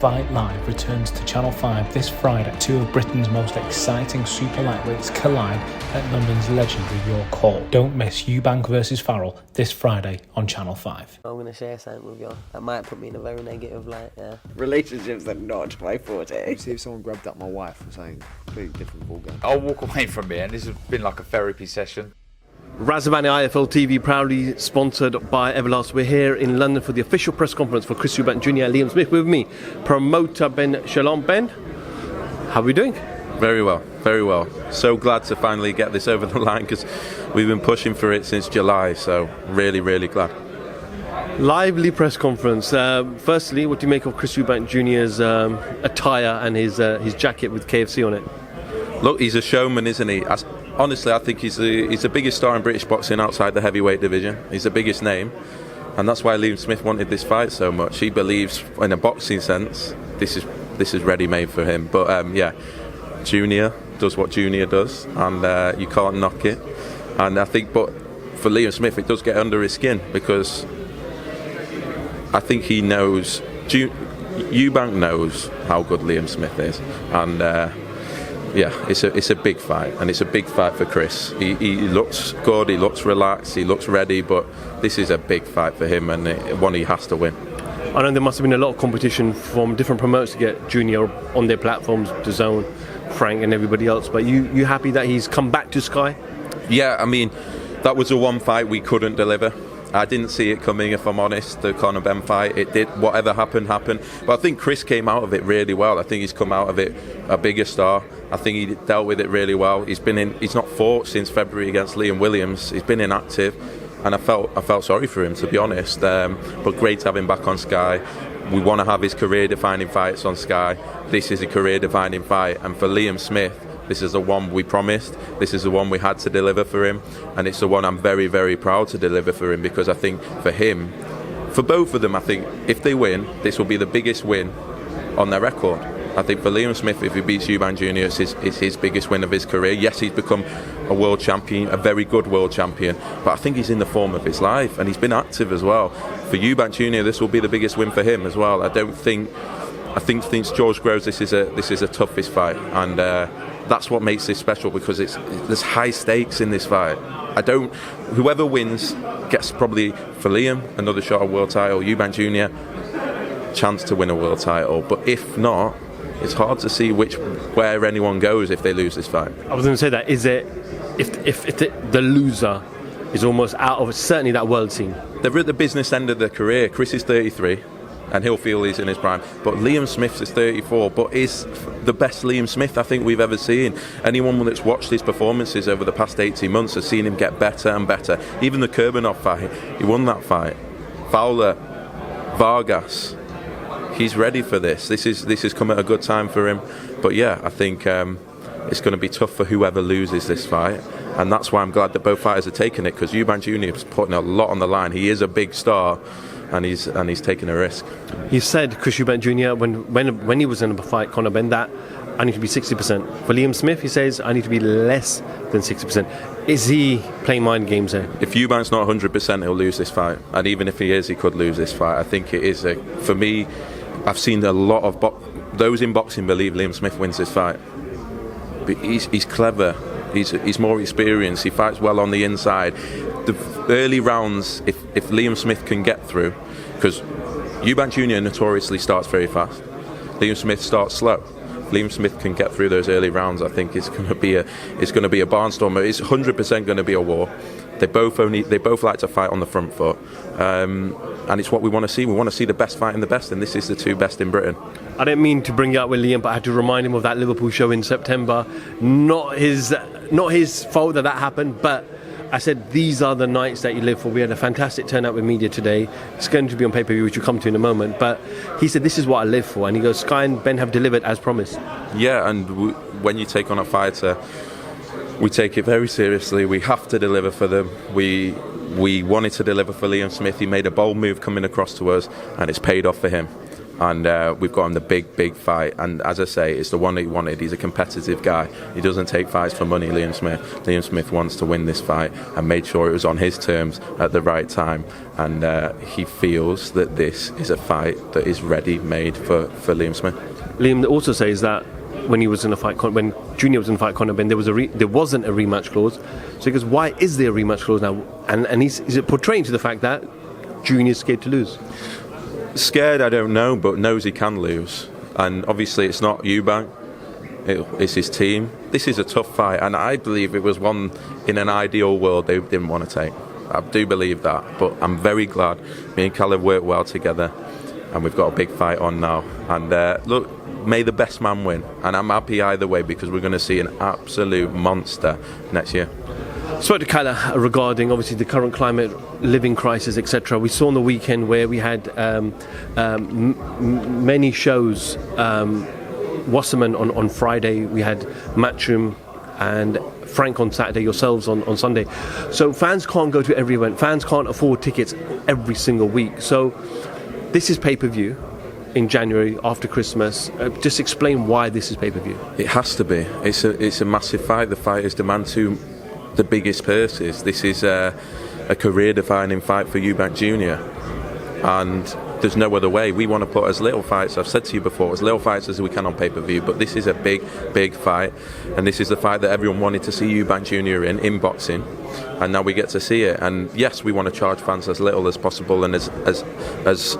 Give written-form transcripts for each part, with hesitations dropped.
Fight Live returns to Channel 5 this Friday. Two of Britain's most exciting super lightweights collide at London's legendary York Hall. Don't miss Eubank versus Farrell this Friday on Channel 5. I'm going to share something with you that might put me in a very negative light, yeah. Relationships are not my forte. See if someone grabbed up my wife or something completely different ballgame. I'll walk away from it, and this has been like a therapy session. Razabani IFL TV proudly sponsored by Everlast. We're here in London for the official press conference for Chris Eubank Jr. and Liam Smith. With me, promoter Ben Shalom. Ben, how are we doing? Very well, very well. So glad to finally get this over the line because we've been pushing for it since July, so really, really glad. Lively press conference. Firstly, what do you make of Chris Eubank Jr.'s attire and his jacket with KFC on it? Look, he's a showman, isn't he? Honestly, I think he's the biggest star in British boxing outside the heavyweight division. He's the biggest name, and that's why Liam Smith wanted this fight so much. He believes, in a boxing sense, this is ready-made for him. But yeah, Junior does what Junior does, and you can't knock it. And I think, but for Liam Smith, it does get under his skin because I think he knows, Eubank knows how good Liam Smith is, and. Yeah, it's a big fight, and it's a big fight for Chris. He looks good, he looks relaxed, he looks ready, but this is a big fight for him, and one he has to win. I know there must have been a lot of competition from different promoters to get Junior on their platforms, DAZN, Frank and everybody else, but you happy that he's come back to Sky? Yeah, I mean, that was the one fight we couldn't deliver. I didn't see it coming, if I'm honest, the Conor Ben fight. It did, whatever happened. But I think Chris came out of it really well. I think he's come out of it a bigger star. I think he dealt with it really well. He's not fought since February against Liam Williams. He's been inactive, and I felt sorry for him, to be honest. But great to have him back on Sky. We want to have his career-defining fights on Sky. This is a career-defining fight, and for Liam Smith, this is the one we promised. This is the one we had to deliver for him, and it's the one I'm very, very proud to deliver for him, because I think for him, for both of them, I think if they win, this will be the biggest win on their record. I think for Liam Smith, if he beats Eubank Jr., it's his biggest win of his career. Yes, he's become a world champion, a very good world champion, but I think he's in the form of his life, and he's been active as well. For Eubank Jr., this will be the biggest win for him as well. I think since George Groves, this is a toughest fight, and that's what makes this special, because there's high stakes in this fight. Whoever wins gets, probably for Liam, another shot at world title. Eubank Jr., chance to win a world title. But if not, it's hard to see where anyone goes if they lose this fight. I was going to say that, is it if the loser is almost out of certainly that world scene? They're at the business end of their career. Chris is 33. And he'll feel he's in his prime. But Liam Smith is 34, but is the best Liam Smith I think we've ever seen. Anyone that's watched his performances over the past 18 months has seen him get better and better. Even the Kurbanov fight, he won that fight. Fowler, Vargas, he's ready for this. This has come at a good time for him. But yeah, I think it's going to be tough for whoever loses this fight. And that's why I'm glad that both fighters are taking it, because Eubank Jr. is putting a lot on the line. He is a big star. And he's taking a risk. He said, Chris Eubank Jr., when he was in a fight, Conor Ben, that I need to be 60%. For Liam Smith, he says, I need to be less than 60%. Is he playing mind games there? If Eubank's not 100%, he'll lose this fight. And even if he is, he could lose this fight. I think it is for me, I've seen a lot of those in boxing believe Liam Smith wins this fight. But he's clever. He's more experienced. He fights well on the inside. The early rounds, if Liam Smith can get through, because Eubank Jr. notoriously starts very fast. Liam Smith starts slow. If Liam Smith can get through those early rounds, I think it's going to be a barnstormer. It's 100% going to be a war. They both like to fight on the front foot, and it's what we want to see. We want to see the best fighting the best, and this is the two best in Britain. I didn't mean to bring you up with Liam, but I had to remind him of that Liverpool show in September. Not his fault that happened, but I said these are the nights that you live for. We had a fantastic turnout with media today. It's going to be on pay-per-view, which we'll come to in a moment. But he said this is what I live for, and he goes, Sky and Ben have delivered as promised. Yeah, and when you take on a fighter, we take it very seriously. We have to deliver for them. We wanted to deliver for Liam Smith. He made a bold move coming across to us, and it's paid off for him. And we've got him the big fight, and as I say, it's the one that he wanted. He's a competitive guy. He doesn't take fights for money, Liam Smith. Liam Smith wants to win this fight and made sure it was on his terms at the right time, and he feels that this is a fight that is ready-made for Liam Smith. Liam also says that when he was in a fight, when Junior was in a fight Conor Ben, there wasn't a rematch clause. So he goes, why is there a rematch clause now? And is it portraying to the fact that Junior's scared to lose? Scared, I don't know, but knows he can lose. And obviously it's not Eubank, it's his team. This is a tough fight, and I believe it was one in an ideal world they didn't want to take. I do believe that, but I'm very glad me and Cal have worked well together, and we've got a big fight on now. And look, may the best man win, and I'm happy either way because we're going to see an absolute monster next year. Spoke to Kala regarding obviously the current climate, living crisis, etc. We saw on the weekend where we had many shows. Wasserman on Friday, we had Matchroom and Frank on Saturday, yourselves on Sunday. So fans can't go to every event. Fans can't afford tickets every single week. So this is pay-per-view in January after Christmas. Just explain why this is pay-per-view. It has to be. It's a massive fight. The fighters demand the biggest purses. This is a career-defining fight for Eubank Jr. and there's no other way. We want to put as little fights, I've said to you before, as little fights as we can on pay-per-view, but this is a big fight, and this is the fight that everyone wanted to see Eubank Jr. in boxing, and now we get to see it. And yes, we want to charge fans as little as possible and as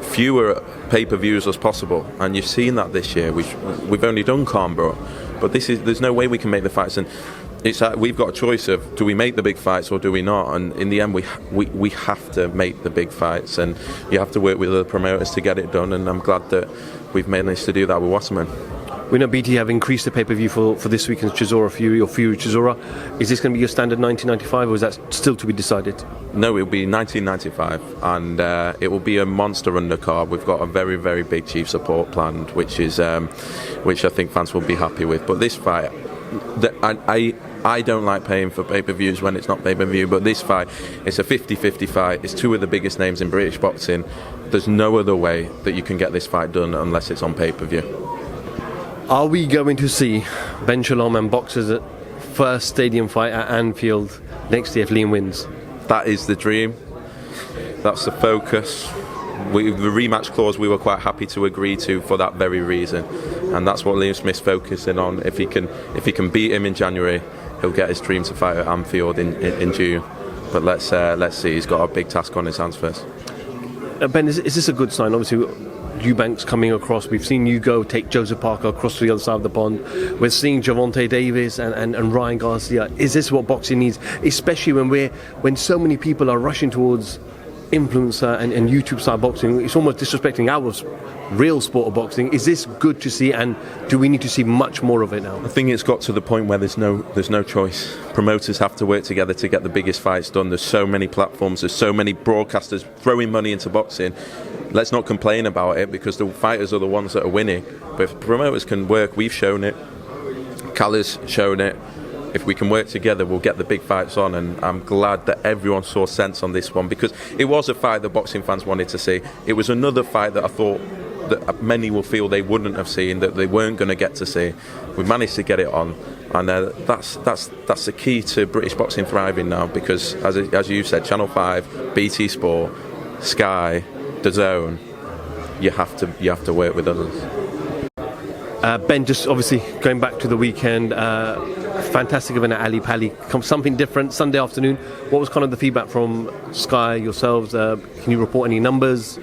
fewer pay-per-views as possible, and you've seen that this year. We've only done Canberra, but there's no way we can make the fights, and it's like we've got a choice of do we make the big fights or do we not, and in the end we have to make the big fights, and you have to work with other promoters to get it done, and I'm glad that we've managed to do that with Wasserman. We know BT have increased the pay-per-view for this weekend's Chisora Fury or Fury-Chisora. Is this going to be your standard 1995 or is that still to be decided? No, it will be 1995, and it will be a monster undercard. We've got a very big chief support planned, which I think fans will be happy with. But this fight, I don't like paying for pay-per-views when it's not pay-per-view, but this fight, it's a 50-50 fight. It's two of the biggest names in British boxing. There's no other way that you can get this fight done unless it's on pay-per-view. Are we going to see Ben Shalom and boxers' first stadium fight at Anfield next year if Liam wins? That is the dream. That's the focus. The rematch clause we were quite happy to agree to for that very reason, and that's what Liam Smith's focusing on. If he can beat him in January, he'll get his dream to fight at Anfield in June. But let's see. He's got a big task on his hands first. Ben, is this a good sign? Obviously, Eubank's coming across. We've seen you go take Joseph Parker across to the other side of the pond. We're seeing Javonte Davis and Ryan Garcia. Is this what boxing needs? Especially when so many people are rushing towards influencer and YouTube style boxing. It's almost disrespecting our real sport of boxing. Is this good to see, and do we need to see much more of it now? I think it's got to the point where there's no choice. Promoters have to work together to get the biggest fights done. There's so many platforms, there's so many broadcasters throwing money into boxing. Let's not complain about it because the fighters are the ones that are winning. But if promoters can work, we've shown it, Call's shown it. If we can work together, we'll get the big fights on, and I'm glad that everyone saw sense on this one because it was a fight that boxing fans wanted to see. It was another fight that I thought that many will feel they wouldn't have seen, that they weren't going to get to see. We managed to get it on, and that's the key to British boxing thriving now because, as you said, Channel 5, BT Sport, Sky, DAZN, you have to work with others. Ben, just obviously going back to the weekend, fantastic event at Ali Pali, something different Sunday afternoon. What was kind of the feedback from Sky, yourselves? Can you report any numbers?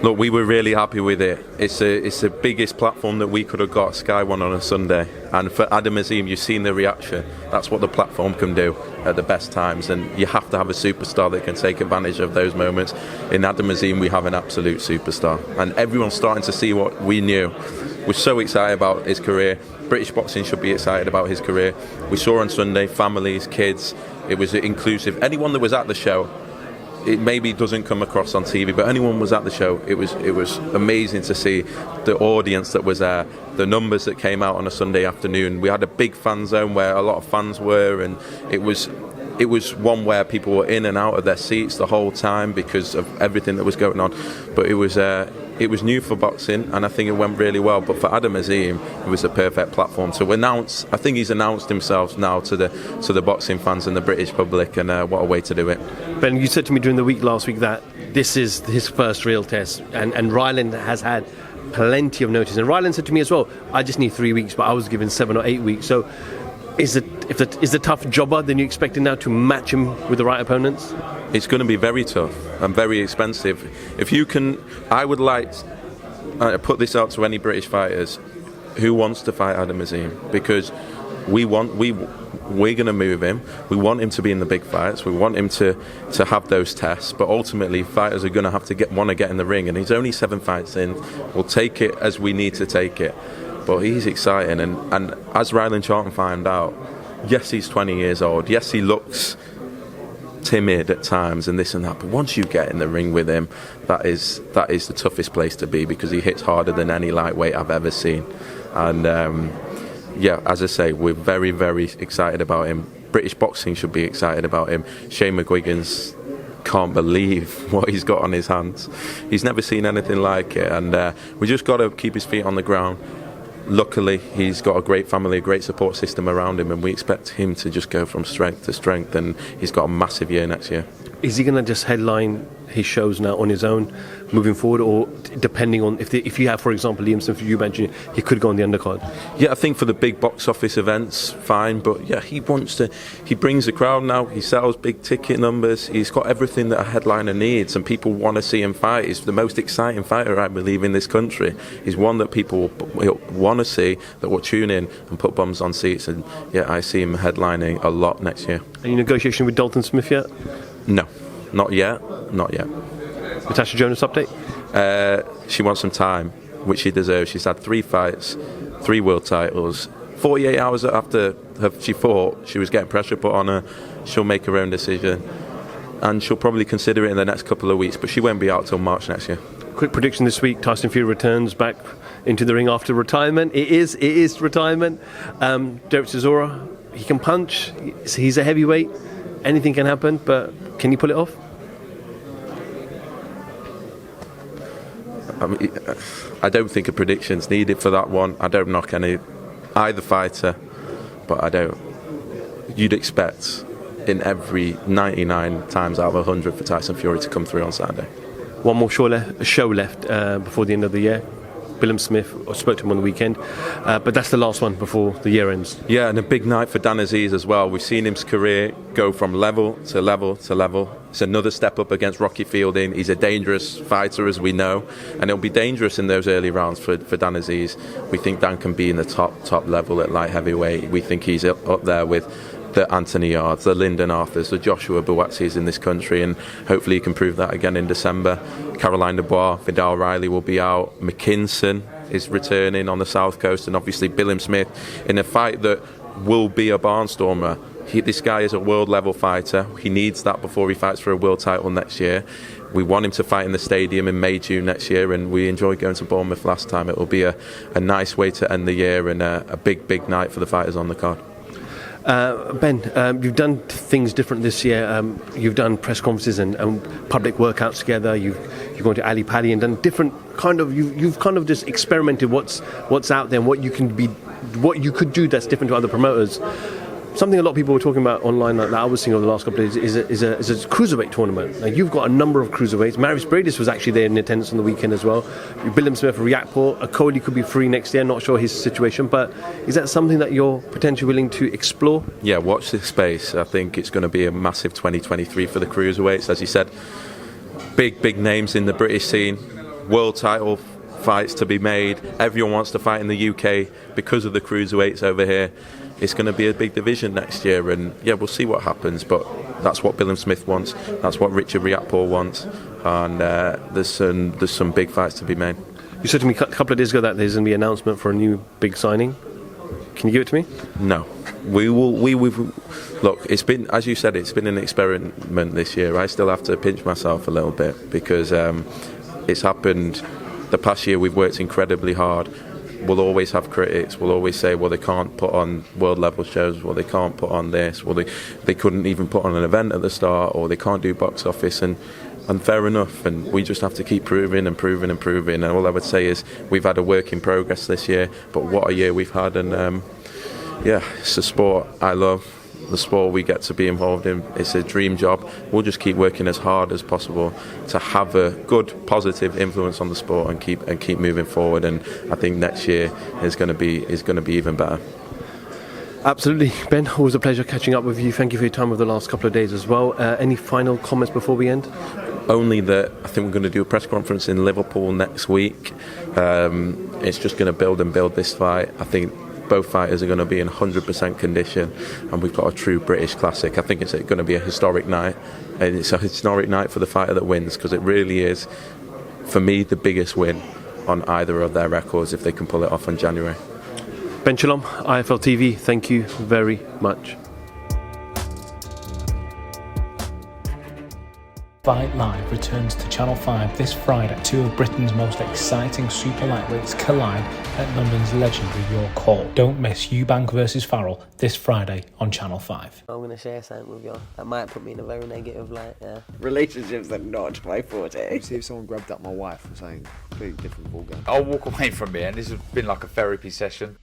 Look, we were really happy with it. It's the biggest platform that we could have got, Sky One on a Sunday. And for Adam Azim, you've seen the reaction. That's what the platform can do at the best times. And you have to have a superstar that can take advantage of those moments. In Adam Azim, we have an absolute superstar. And everyone's starting to see what we knew. We're so excited about his career. British boxing should be excited about his career. We saw on Sunday, families, kids. It was inclusive. Anyone that was at the show, it maybe doesn't come across on TV, but anyone was at the show. It was amazing to see the audience that was there, the numbers that came out on a Sunday afternoon. We had a big fan zone where a lot of fans were, and it was it was one where people were in and out of their seats the whole time because of everything that was going on. But it was new for boxing, and I think it went really well. But for Adam Azim, it was the perfect platform to announce. I think he's announced himself now to the boxing fans and the British public, and what a way to do it. Ben, you said to me during the week last week that this is his first real test, and Ryland has had plenty of notice. And Ryland said to me as well, I just need 3 weeks, but I was given 7 or 8 weeks. So is the tough jobber than you expected now to match him with the right opponents? It's going to be very tough and very expensive. If you can, I would like to put this out to any British fighters who wants to fight Adam Azim, because we're going to move him. We want him to be in the big fights. We want him to have those tests. But ultimately, fighters are going to have to want to get in the ring. And he's only 7 fights in. We'll take it as we need to take it. But he's exciting. And as Ryland Charlton found out, yes, he's 20 years old. Yes, he looks timid at times and this and that. But once you get in the ring with him, that is the toughest place to be, because he hits harder than any lightweight I've ever seen. And yeah, as I say, we're very, very excited about him. British boxing should be excited about him. Shane McGuigan's can't believe what he's got on his hands. He's never seen anything like it, and we just got to keep his feet on the ground. Luckily, he's got a great family, a great support system around him, and we expect him to just go from strength to strength, and he's got a massive year next year. Is he going to just headline his shows now on his own moving forward, or depending on if you have, for example, Liam Smith, Eubank Jr., he could go on the undercard? Yeah, I think for the big box office events, fine, but yeah, he brings the crowd now, he sells big ticket numbers, he's got everything that a headliner needs, and people want to see him fight. He's the most exciting fighter, I believe, in this country. He's one that people want to see, that will tune in and put bums on seats, and yeah, I see him headlining a lot next year. Any negotiation with Dalton Smith yet? No, not yet. Natasha Jonas update? She wants some time, which she deserves. She's had 3 fights, 3 world titles. 48 hours after she fought, she was getting pressure put on her. She'll make her own decision, and she'll probably consider it in the next couple of weeks, but she won't be out till March next year. Quick prediction this week: Tyson Fury returns back into the ring after retirement. It is retirement. Fury-Chisora, he can punch. He's a heavyweight. Anything can happen, but can he pull it off? I don't think a prediction's needed for that one. I don't knock either fighter, but you'd expect in every 99 times out of 100 for Tyson Fury to come through on Saturday. One more show left before the end of the year. Willem Smith, I spoke to him on the weekend, but that's the last one before the year ends. Yeah, and a big night for Dan Aziz as well. We've seen his career go from level to level to level. It's another step up against Rocky Fielding. He's a dangerous fighter, as we know, and it'll be dangerous in those early rounds for Dan Aziz. We think Dan can be in the top level at light heavyweight. We think he's up there with the Anthony Yards, the Lyndon Arthurs, the Joshua Buatsis in this country, and hopefully he can prove that again in December. Caroline Dubois, Vidal Riley will be out. McKinson is returning on the South Coast, and obviously Willem Smith in a fight that will be a barnstormer. This guy is a world level fighter. He needs that before he fights for a world title next year. We want him to fight in the stadium in May, June next year, and we enjoyed going to Bournemouth last time. It will be a nice way to end the year, and a big night for the fighters on the card. Ben, you've done things different this year. You've done press conferences and public workouts together. You've gone to Ali Pali and done different kind of. You've kind of just experimented what's out there and what you could do that's different to other promoters. Something a lot of people were talking about online that I was seeing over the last couple of days is a cruiserweight tournament. Now, you've got a number of cruiserweights. Marius Bradis was actually there in attendance on the weekend as well. Willem Smith, Riakporhe, Akoli could be free next year. Not sure his situation, but is that something that you're potentially willing to explore? Yeah, watch this space. I think it's going to be a massive 2023 for the cruiserweights. As you said, big names in the British scene, world title fights to be made. Everyone wants to fight in the UK because of the cruiserweights over here. It's going to be a big division next year, and yeah, we'll see what happens, but that's what Willem Smith wants, that's what Richard Riakporhe wants, and there's some big fights to be made. You said to me a couple of days ago that there's going to be an announcement for a new big signing. Can you give it to me? No. We look, it's been, as you said, it's been an experiment this year. I still have to pinch myself a little bit because it's happened. The past year we've worked incredibly hard. we'll always have critics. We'll always say, well, they can't put on world level shows, well, they can't put on this, well, they couldn't even put on an event at the start, or they can't do box office, and fair enough, and we just have to keep proving and proving and proving. And all I would say is we've had a work in progress this year, but what a year we've had. And it's a sport I love, the sport we get to be involved in. It's a dream job. We'll just keep working as hard as possible to have a good positive influence on the sport and keep moving forward. And I think next year is going to be even better. Absolutely. Ben, always a pleasure catching up with you. Thank you for your time over the last couple of days as well. Any final comments before we end? Only that I think we're going to do a press conference in Liverpool next week. It's just going to build this fight. I think both fighters are going to be in 100% condition, and we've got a true British classic. I think it's going to be a historic night, and it's a historic night for the fighter that wins, because it really is, for me, the biggest win on either of their records if they can pull it off in January. Ben Shalom, IFL TV, thank you very much. Fight Live returns to Channel 5 this Friday. Two of Britain's most exciting super lightweights collide at London's legendary York Hall. Don't miss Eubank versus Farrell this Friday on Channel 5. I'm going to share something with you that might put me in a very negative light, yeah. Relationships are not my forte. See if someone grabbed up my wife or something completely different ballgame. I'll walk away from it, and this has been like a therapy session.